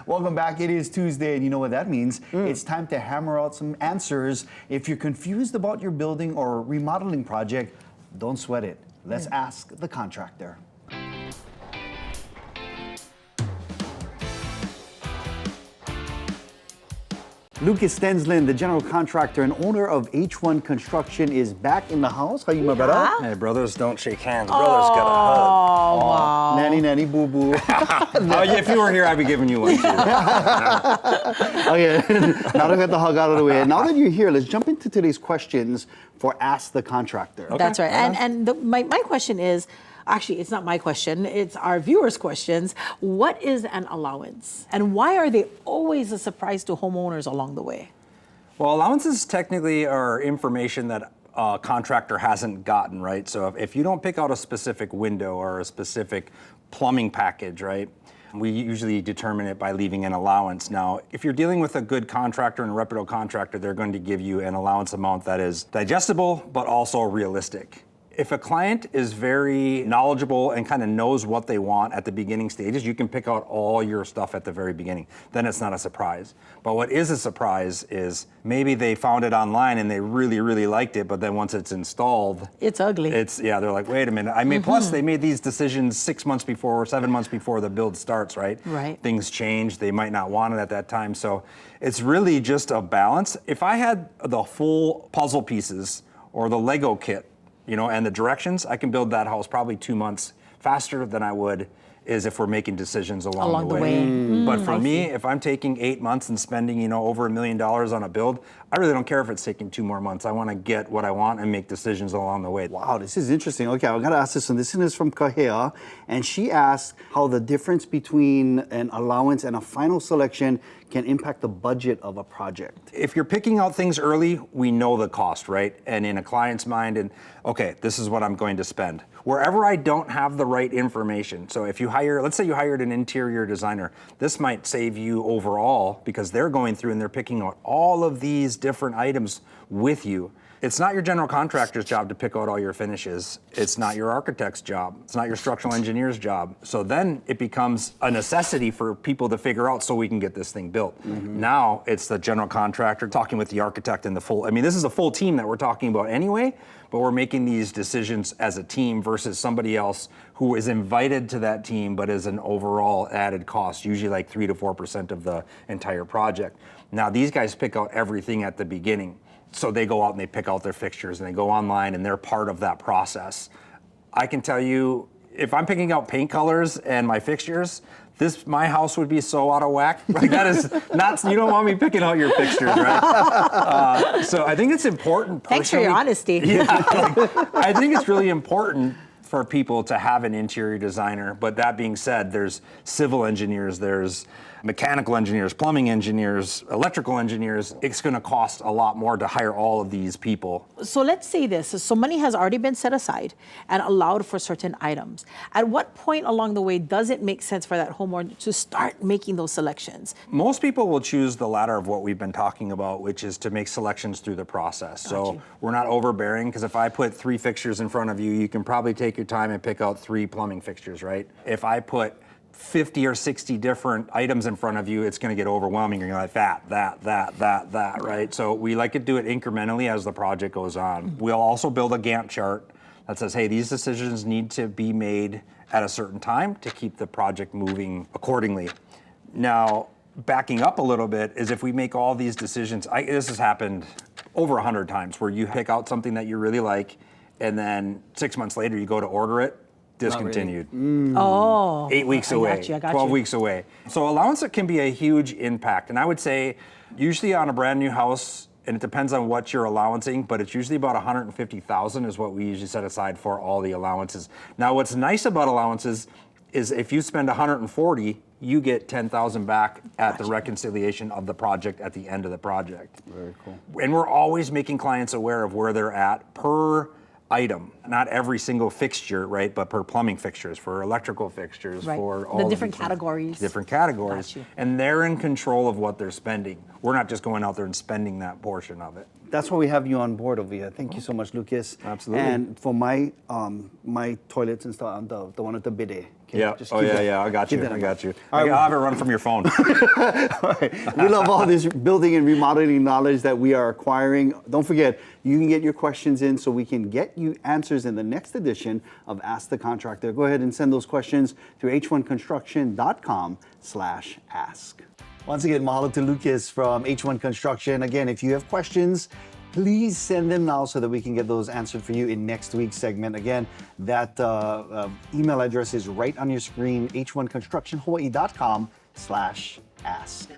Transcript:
Welcome back. It is Tuesday, and you know what that means. It's time to hammer out some answers. If you're confused about your building or remodeling project, don't sweat it. Let's ask the contractor. Lucas Stensland, the general contractor and owner of H1 Construction, is back in the house. How you, my brother? Hey, brothers don't shake hands. Brothers got a hug. Oh, wow. Nanny, nanny, boo, boo. If you were here, I'd be giving you one too. Okay, now that I got the hug out of the way, now that you're here, let's jump into today's questions for Ask the Contractor. Okay. That's right. My question is, actually, it's not my question, it's our viewers' questions. What is an allowance? And why are they always a surprise to homeowners along the way? Well, allowances technically are information that a contractor hasn't gotten, right? So if you don't pick out a specific window or a specific plumbing package, right? We usually determine it by leaving an allowance. Now, if you're dealing with a good contractor and a reputable contractor, they're going to give you an allowance amount that is digestible, but also realistic. If a client is very knowledgeable and kind of knows what they want at the beginning stages, you can pick out all your stuff at the very beginning. Then it's not a surprise. But what is a surprise is maybe they found it online and they really, really liked it, but then once it's installed, it's ugly. They're like, wait a minute. I mean, plus they made these decisions 6 months before or 7 months before the build starts, right? Right. Things change. They might not want it at that time. So it's really just a balance. If I had the full puzzle pieces or the Lego kit, and the directions, I can build that house probably 2 months faster than I would is if we're making decisions along the way. But for me, if I'm taking 8 months and spending, over $1 million on a build, I really don't care if it's taking 2 more months. I want to get what I want and make decisions along the way. Wow, this is interesting. Okay, I've got to ask this one. This one is from Kahea, and she asked how the difference between an allowance and a final selection can impact the budget of a project. If you're picking out things early, we know the cost, right? And in a client's mind, okay, this is what I'm going to spend. Wherever I don't have the right information, so if you let's say you hired an interior designer, this might save you overall because they're going through and they're picking out all of these different items with you. It's not your general contractor's job to pick out all your finishes. It's not your architect's job. It's not your structural engineer's job. So then it becomes a necessity for people to figure out so we can get this thing built. Now it's the general contractor talking with the architect and this is a full team that we're talking about anyway, but we're making these decisions as a team versus somebody else who is invited to that team but is an overall added cost, usually like 3 to 4% of the entire project. Now these guys pick out everything at the beginning. So they go out and they pick out their fixtures and they go online and they're part of that process. I can tell you, if I'm picking out paint colors and my fixtures, my house would be so out of whack. Like that is not, you don't want me picking out your fixtures, right? So I think it's important personally. Thanks for your honesty. Yeah, I think it's really important for people to have an interior designer. But that being said, there's civil engineers, there's mechanical engineers, plumbing engineers, electrical engineers. It's going to cost a lot more to hire all of these people. So let's say this. So money has already been set aside and allowed for certain items. At what point along the way does it make sense for that homeowner to start making those selections? Most people will choose the latter of what we've been talking about, which is to make selections through the process. So we're not overbearing, because if I put 3 fixtures in front of you, you can probably take your time and pick out 3 plumbing fixtures, right? If I put 50 or 60 different items in front of you, it's going to get overwhelming. You're like that, right? So we like to do it incrementally as the project goes on. We'll also build a Gantt chart that says, hey, these decisions need to be made at a certain time to keep the project moving accordingly. Now, backing up a little bit is if we make all these decisions, this has happened over 100 times, where you pick out something that you really like, and then 6 months later you go to order it, discontinued. Oh. 8 weeks away, 12 weeks away. So allowance can be a huge impact. And I would say usually on a brand new house, and it depends on what you're allowancing, but it's usually about $150,000 is what we usually set aside for all the allowances. Now what's nice about allowances is if you spend $140,000, you get $10,000 back at the reconciliation of the project at the end of the project. Very cool. And we're always making clients aware of where they're at per item, not every single fixture, right? But per plumbing fixtures, for electrical fixtures, for all the different categories. Different categories. And they're in control of what they're spending. We're not just going out there and spending that portion of it. that's why we have you on board over here. Thank you so much, Lucas. Absolutely. And for my my toilets and stuff, the one with the bidet. Okay, Yeah. just Oh, keep yeah, that- yeah. I got keep you. that I in got you. mind. I'll have it run from your phone. All right. We love all this building and remodeling knowledge that we are acquiring. Don't forget, you can get your questions in so we can get you answers in the next edition of Ask the Contractor. Go ahead and send those questions through h1construction.com/ask. Once again, mahalo to Lucas from H1 Construction. Again, if you have questions, please send them now so that we can get those answered for you in next week's segment. Again, that email address is right on your screen, h1constructionhawaii.com/ask.